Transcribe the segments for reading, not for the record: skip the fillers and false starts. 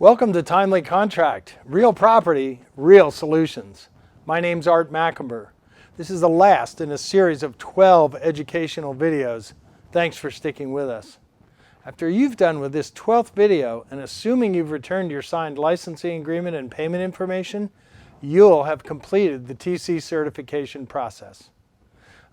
Welcome to Timely Contract, real property, real solutions. My name's Art Macomber. This is the last in a series of 12 educational videos. Thanks for sticking with us. After you've done with this 12th video, and assuming you've returned your signed licensing agreement and payment information, you'll have completed the TC certification process.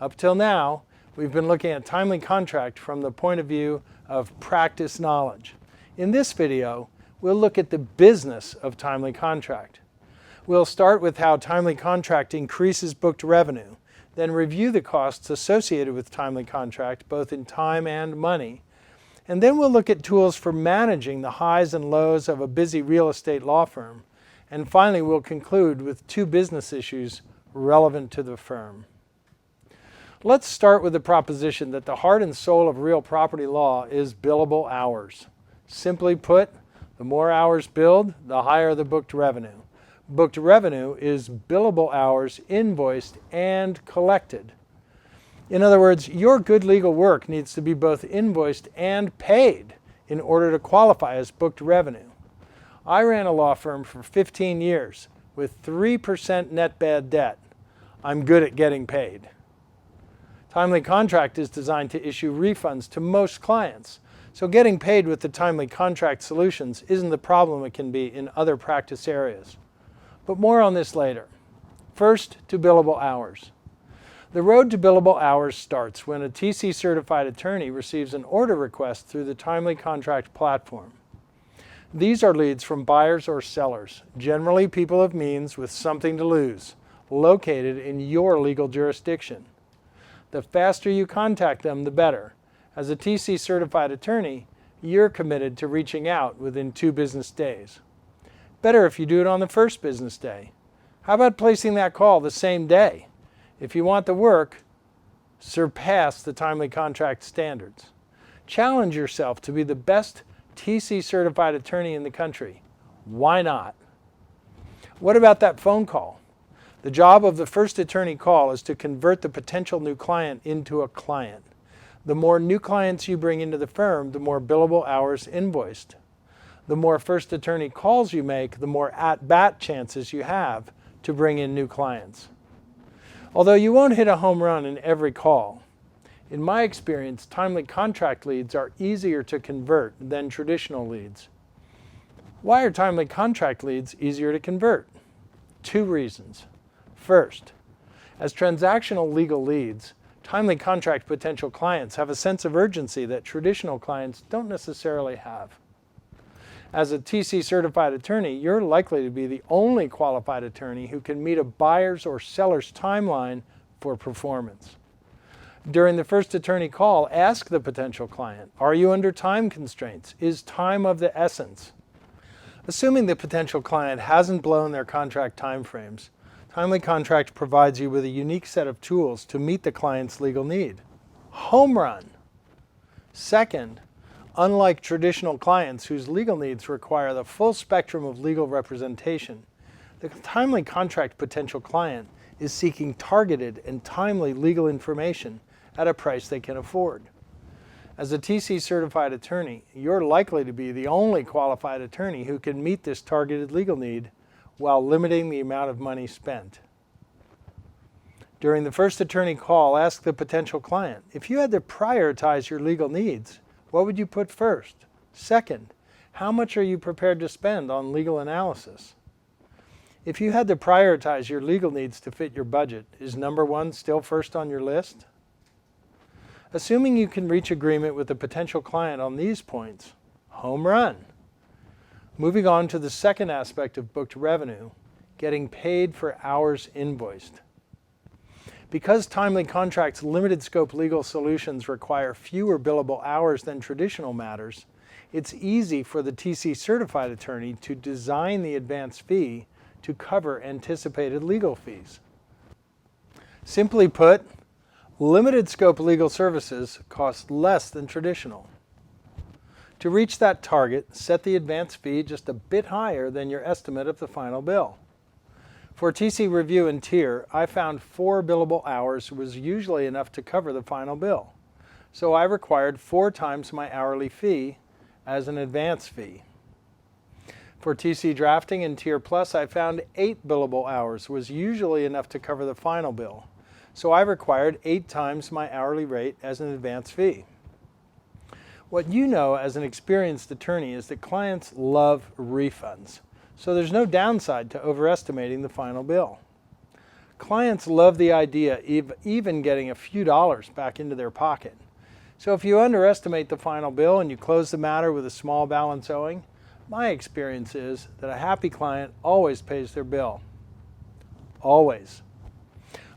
Up till now, we've been looking at Timely Contract from the point of view of practice knowledge. In this video, we'll look at the business of Timely Contract. We'll start with how Timely Contract increases booked revenue, then review the costs associated with Timely Contract, both in time and money. And then we'll look at tools for managing the highs and lows of a busy real estate law firm. And finally, we'll conclude with two business issues relevant to the firm. Let's start with the proposition that the heart and soul of real property law is billable hours. Simply put, the more hours billed, the higher the booked revenue. Booked revenue is billable hours invoiced and collected. In other words, your good legal work needs to be both invoiced and paid in order to qualify as booked revenue. I ran a law firm for 15 years with 3% net bad debt. I'm good at getting paid. Timely Contract is designed to issue refunds to most clients. So getting paid with the Timely Contract solutions isn't the problem it can be in other practice areas. But more on this later. First, to billable hours. The road to billable hours starts when a TC certified attorney receives an order request through the Timely Contract platform. These are leads from buyers or sellers, generally people of means with something to lose, located in your legal jurisdiction. The faster you contact them, the better. As a TC certified attorney, you're committed to reaching out within 2 business days. Better if you do it on the first business day. How about placing that call the same day? If you want the work, surpass the Timely Contract standards. Challenge yourself to be the best TC certified attorney in the country. Why not? What about that phone call? The job of the first attorney call is to convert the potential new client into a client. The more new clients you bring into the firm, the more billable hours invoiced. The more first attorney calls you make, the more at-bat chances you have to bring in new clients. Although you won't hit a home run in every call, in my experience, Timely Contract leads are easier to convert than traditional leads. Why are Timely Contract leads easier to convert? 2 reasons. First, as transactional legal leads, Timely Contract potential clients have a sense of urgency that traditional clients don't necessarily have. As a TC certified attorney, you're likely to be the only qualified attorney who can meet a buyer's or seller's timeline for performance. During the first attorney call, ask the potential client, are you under time constraints? Is time of the essence? Assuming the potential client hasn't blown their contract timeframes, Timely Contract provides you with a unique set of tools to meet the client's legal need. Home run! Second, unlike traditional clients whose legal needs require the full spectrum of legal representation, the Timely Contract potential client is seeking targeted and timely legal information at a price they can afford. As a TC certified attorney, you're likely to be the only qualified attorney who can meet this targeted legal need while limiting the amount of money spent. During the first attorney call, ask the potential client, if you had to prioritize your legal needs, what would you put first? Second, how much are you prepared to spend on legal analysis? If you had to prioritize your legal needs to fit your budget, is number 1 still first on your list? Assuming you can reach agreement with the potential client on these points, home run. Moving on to the second aspect of booked revenue, getting paid for hours invoiced. Because Timely Contract's limited scope legal solutions require fewer billable hours than traditional matters, it's easy for the TC certified attorney to design the advance fee to cover anticipated legal fees. Simply put, limited scope legal services cost less than traditional. To reach that target, set the advance fee just a bit higher than your estimate of the final bill. For TC Review and Tier, I found 4 billable hours was usually enough to cover the final bill. So I required 4 times my hourly fee as an advance fee. For TC drafting and Tier Plus, I found 8 billable hours was usually enough to cover the final bill, so I required 8 times my hourly rate as an advance fee. What you know as an experienced attorney is that clients love refunds, so there's no downside to overestimating the final bill. Clients love the idea of even getting a few dollars back into their pocket. So if you underestimate the final bill and you close the matter with a small balance owing, my experience is that a happy client always pays their bill. Always.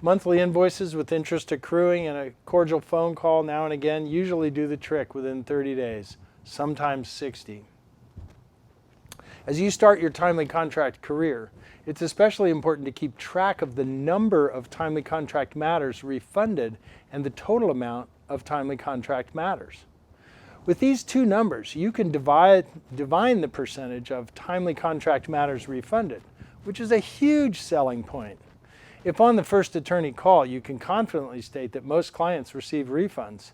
Monthly invoices with interest accruing and a cordial phone call now and again usually do the trick within 30 days, sometimes 60. As you start your timely contract career, it's especially important to keep track of the number of timely contract matters refunded and the total amount of timely contract matters. With these two numbers, you can divine the percentage of timely contract matters refunded, which is a huge selling point. If on the first attorney call, you can confidently state that most clients receive refunds,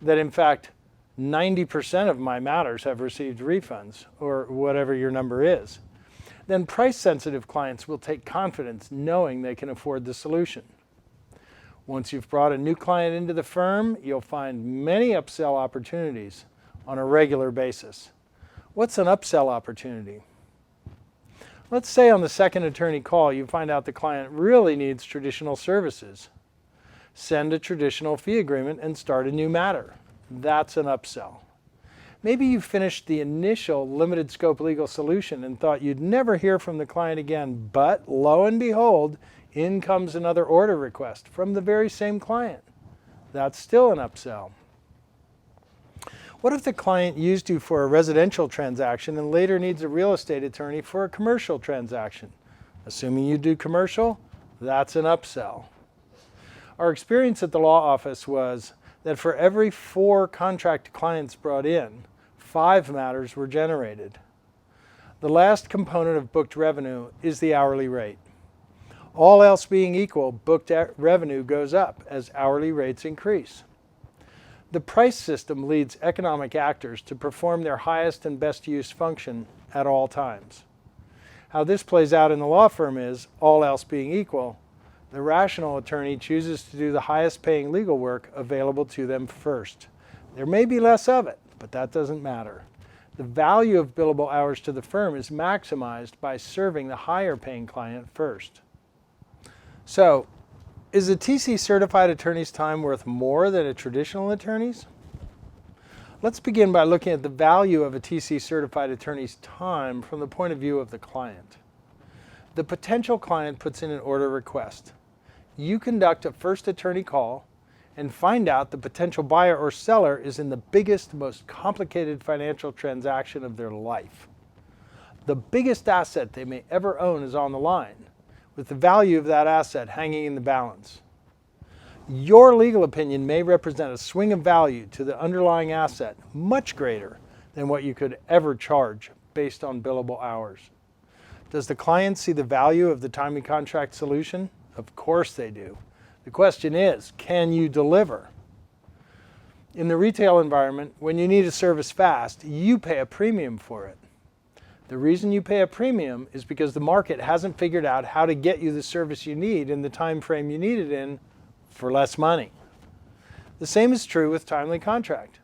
that in fact 90% of my matters have received refunds, or whatever your number is, then price-sensitive clients will take confidence knowing they can afford the solution. Once you've brought a new client into the firm, you'll find many upsell opportunities on a regular basis. What's an upsell opportunity? Let's say on the second attorney call you find out the client really needs traditional services. Send a traditional fee agreement and start a new matter. That's an upsell. Maybe you finished the initial limited scope legal solution and thought you'd never hear from the client again, but lo and behold, in comes another order request from the very same client. That's still an upsell. What if the client used you for a residential transaction and later needs a real estate attorney for a commercial transaction? Assuming you do commercial, that's an upsell. Our experience at the law office was that for every 4 contract clients brought in, 5 matters were generated. The last component of booked revenue is the hourly rate. All else being equal, booked revenue goes up as hourly rates increase. The price system leads economic actors to perform their highest and best use function at all times. How this plays out in the law firm is, all else being equal, the rational attorney chooses to do the highest paying legal work available to them first. There may be less of it, but that doesn't matter. The value of billable hours to the firm is maximized by serving the higher paying client first. So, is a TC certified attorney's time worth more than a traditional attorney's? Let's begin by looking at the value of a TC certified attorney's time from the point of view of the client. The potential client puts in an order request. You conduct a first attorney call and find out the potential buyer or seller is in the biggest, most complicated financial transaction of their life. The biggest asset they may ever own is on the line, with the value of that asset hanging in the balance. Your legal opinion may represent a swing of value to the underlying asset much greater than what you could ever charge based on billable hours. Does the client see the value of the timely contract solution? Of course they do. The question is, can you deliver? In the retail environment, when you need a service fast, you pay a premium for it. The reason you pay a premium is because the market hasn't figured out how to get you the service you need in the time frame you need it in for less money. The same is true with timely contract.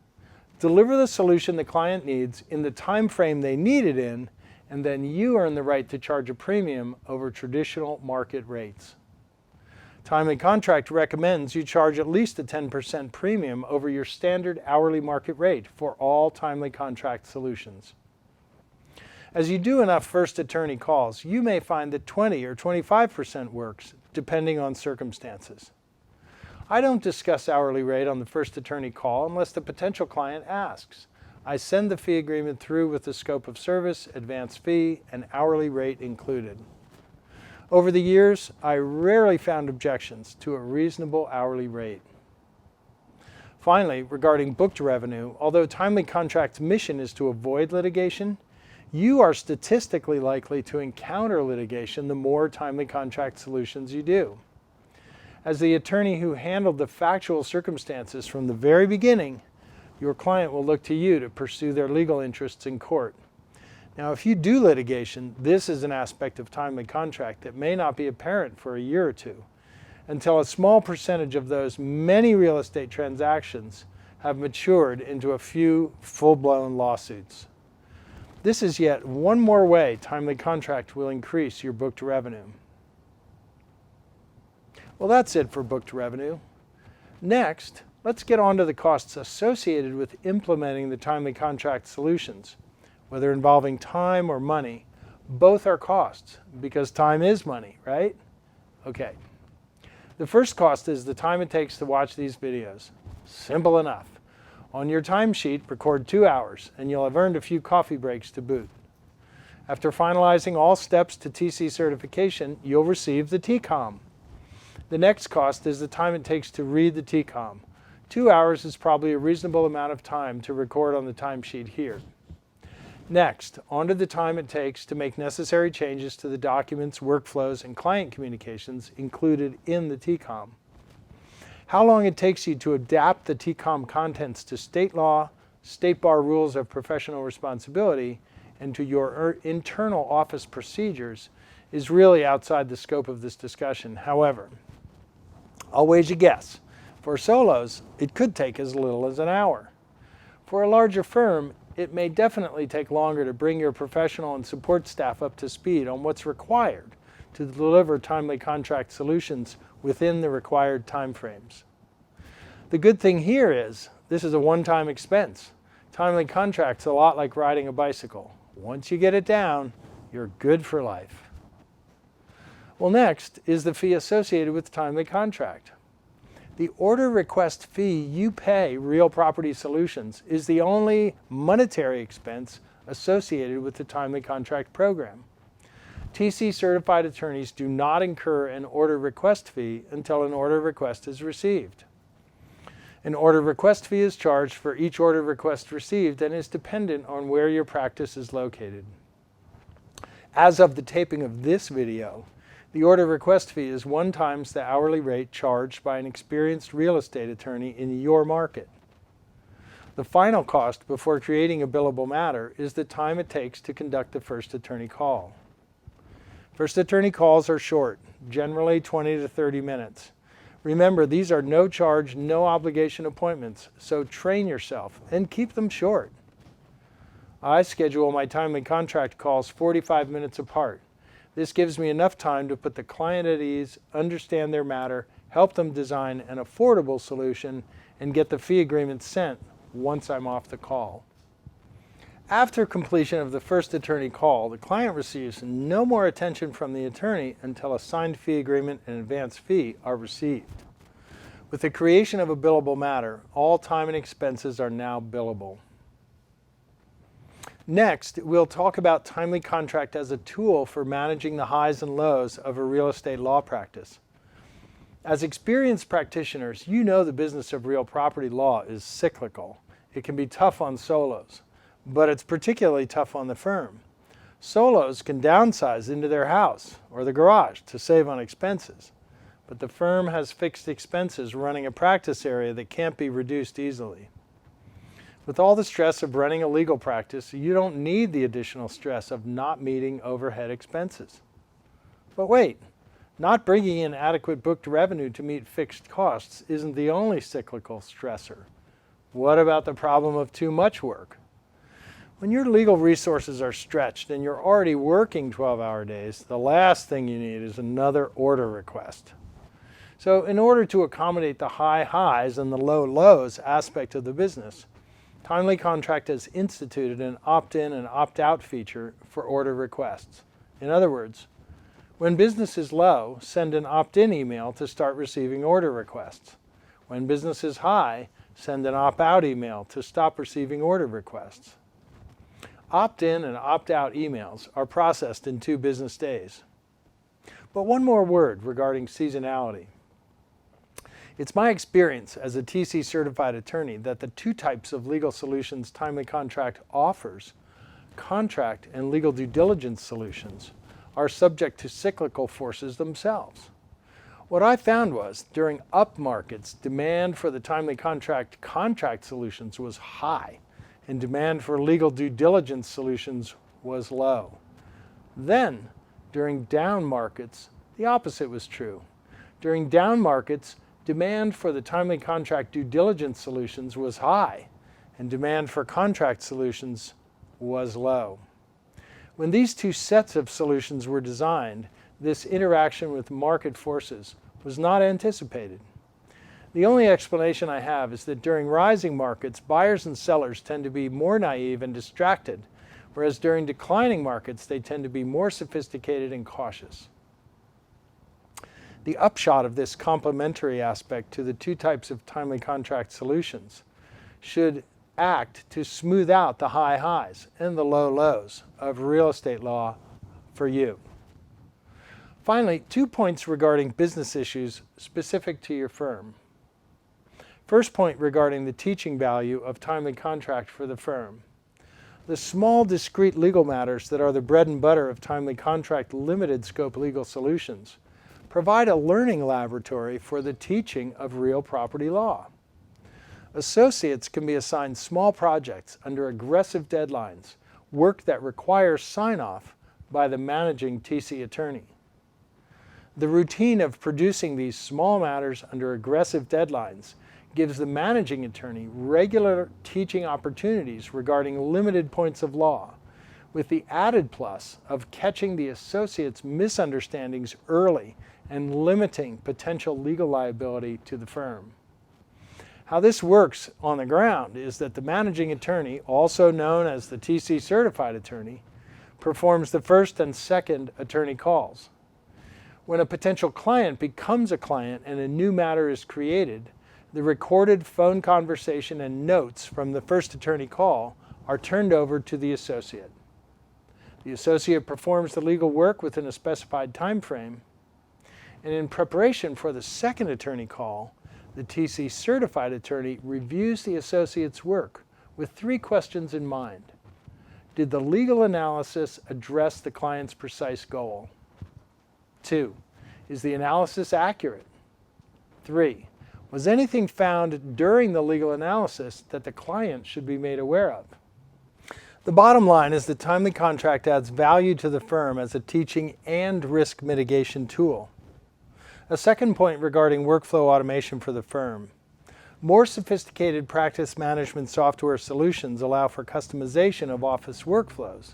Deliver the solution the client needs in the time frame they need it in, and then you earn the right to charge a premium over traditional market rates. Timely contract recommends you charge at least a 10% premium over your standard hourly market rate for all timely contract solutions. As you do enough first attorney calls, you may find that 20 or 25% works, depending on circumstances. I don't discuss hourly rate on the first attorney call unless the potential client asks. I send the fee agreement through with the scope of service, advance fee, and hourly rate included. Over the years, I rarely found objections to a reasonable hourly rate. Finally, regarding booked revenue, although timely contract's mission is to avoid litigation, you are statistically likely to encounter litigation the more timely contract solutions you do. As the attorney who handled the factual circumstances from the very beginning, your client will look to you to pursue their legal interests in court. Now, if you do litigation, this is an aspect of timely contract that may not be apparent for a year or two, until a small percentage of those many real estate transactions have matured into a few full-blown lawsuits. This is yet one more way timely contract will increase your booked revenue. Well, that's it for booked revenue. Next, let's get on to the costs associated with implementing the timely contract solutions. Whether involving time or money, both are costs because time is money, right? Okay. The first cost is the time it takes to watch these videos. Simple enough. On your timesheet, record 2 hours and you'll have earned a few coffee breaks to boot. After finalizing all steps to TC certification, you'll receive the TCOM. The next cost is the time it takes to read the TCOM. 2 hours is probably a reasonable amount of time to record on the timesheet here. Next, onto the time it takes to make necessary changes to the documents, workflows, and client communications included in the TCOM. How long it takes you to adapt the TCOM contents to state law, state bar rules of professional responsibility, and to your internal office procedures is really outside the scope of this discussion. However, I'll wage a guess. For solos, it could take as little as an hour. For a larger firm, it may definitely take longer to bring your professional and support staff up to speed on what's required to deliver timely contract solutions within the required timeframes. The good thing here is this is a one-time expense. Timely contract's a lot like riding a bicycle. Once you get it down, you're good for life. Well, next is the fee associated with timely contract. The order request fee you pay Real Property Solutions is the only monetary expense associated with the timely contract program. TC certified attorneys do not incur an order request fee until an order request is received. An order request fee is charged for each order request received and is dependent on where your practice is located. As of the taping of this video, the order request fee is 1 times the hourly rate charged by an experienced real estate attorney in your market. The final cost before creating a billable matter is the time it takes to conduct the first attorney call. First attorney calls are short, generally 20 to 30 minutes. Remember, these are no charge, no obligation appointments, so train yourself and keep them short. I schedule my timely contract calls 45 minutes apart. This gives me enough time to put the client at ease, understand their matter, help them design an affordable solution, and get the fee agreement sent once I'm off the call. After completion of the first attorney call, the client receives no more attention from the attorney until a signed fee agreement and advance fee are received. With the creation of a billable matter, all time and expenses are now billable. Next, we'll talk about timely contract as a tool for managing the highs and lows of a real estate law practice. As experienced practitioners, you know the business of real property law is cyclical. It can be tough on solos, but it's particularly tough on the firm. Solos can downsize into their house or the garage to save on expenses, but the firm has fixed expenses running a practice area that can't be reduced easily. With all the stress of running a legal practice, you don't need the additional stress of not meeting overhead expenses. But wait, not bringing in adequate booked revenue to meet fixed costs isn't the only cyclical stressor. What about the problem of too much work? When your legal resources are stretched and you're already working 12-hour days, the last thing you need is another order request. So in order to accommodate the high highs and the low lows aspect of the business, Timely Contract has instituted an opt-in and opt-out feature for order requests. In other words, when business is low, send an opt-in email to start receiving order requests. When business is high, send an opt-out email to stop receiving order requests. Opt-in and opt-out emails are processed in 2 business days. But one more word regarding seasonality. It's my experience as a TC certified attorney that the 2 types of legal solutions Timely Contract offers, contract and legal due diligence solutions, are subject to cyclical forces themselves. What I found was, during up markets, demand for the Timely Contract solutions was high, and demand for legal due diligence solutions was low. Then, during down markets, the opposite was true. During down markets, demand for the timely contract due diligence solutions was high, and demand for contract solutions was low. When these two sets of solutions were designed, this interaction with market forces was not anticipated. The only explanation I have is that during rising markets, buyers and sellers tend to be more naive and distracted, whereas during declining markets, they tend to be more sophisticated and cautious. The upshot of this complementary aspect to the two types of timely contract solutions should act to smooth out the high highs and the low lows of real estate law for you. Finally, 2 points regarding business issues specific to your firm. First point regarding the teaching value of timely contract for the firm. The small, discrete legal matters that are the bread and butter of timely contract limited scope legal solutions provide a learning laboratory for the teaching of real property law. Associates can be assigned small projects under aggressive deadlines, work that requires sign-off by the managing TC attorney. The routine of producing these small matters under aggressive deadlines gives the managing attorney regular teaching opportunities regarding limited points of law, with the added plus of catching the associate's misunderstandings early and limiting potential legal liability to the firm. How this works on the ground is that the managing attorney, also known as the TC certified attorney, performs the first and second attorney calls. When a potential client becomes a client and a new matter is created, the recorded phone conversation and notes from the first attorney call are turned over to the associate. The associate performs the legal work within a specified time frame, and in preparation for the second attorney call, the TC certified attorney reviews the associate's work with 3 questions in mind. Did the legal analysis address the client's precise goal? 2. Is the analysis accurate? 3. Was anything found during the legal analysis that the client should be made aware of? The bottom line is that timely contract adds value to the firm as a teaching and risk mitigation tool. A second point regarding workflow automation for the firm. More sophisticated practice management software solutions allow for customization of office workflows.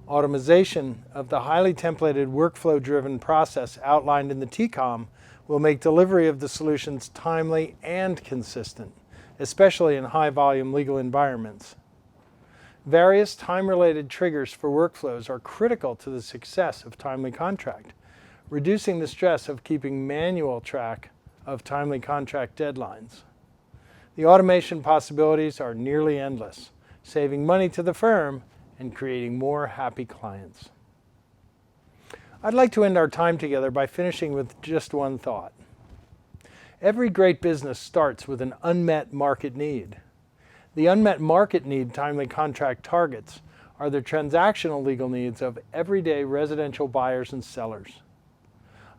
Automation of the highly templated workflow-driven process outlined in the TCOM will make delivery of the solutions timely and consistent, especially in high-volume legal environments. Various time-related triggers for workflows are critical to the success of timely contract, reducing the stress of keeping manual track of timely contract deadlines. The automation possibilities are nearly endless, saving money to the firm and creating more happy clients. I'd like to end our time together by finishing with just one thought. Every great business starts with an unmet market need. The unmet market need timely contract targets are the transactional legal needs of everyday residential buyers and sellers.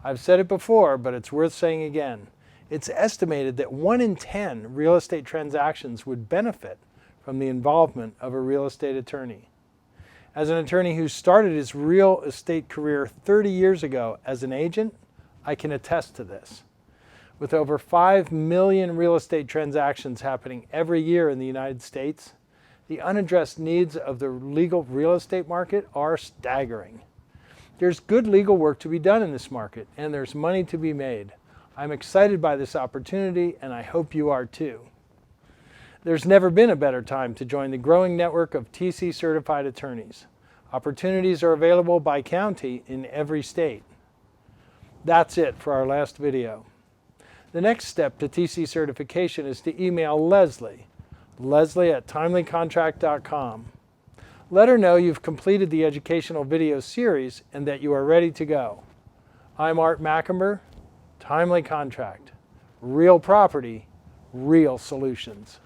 I've said it before, but it's worth saying again. It's estimated that 1 in 10 real estate transactions would benefit from the involvement of a real estate attorney. As an attorney who started his real estate career 30 years ago as an agent, I can attest to this. With over 5 million real estate transactions happening every year in the United States, the unaddressed needs of the legal real estate market are staggering. There's good legal work to be done in this market, and there's money to be made. I'm excited by this opportunity, and I hope you are too. There's never been a better time to join the growing network of TC certified attorneys. Opportunities are available by county in every state. That's it for our last video. The next step to TC certification is to email Leslie at timelycontract.com. Let her know you've completed the educational video series and that you are ready to go. I'm Art Macomber, Timely Contract. Real property, real solutions.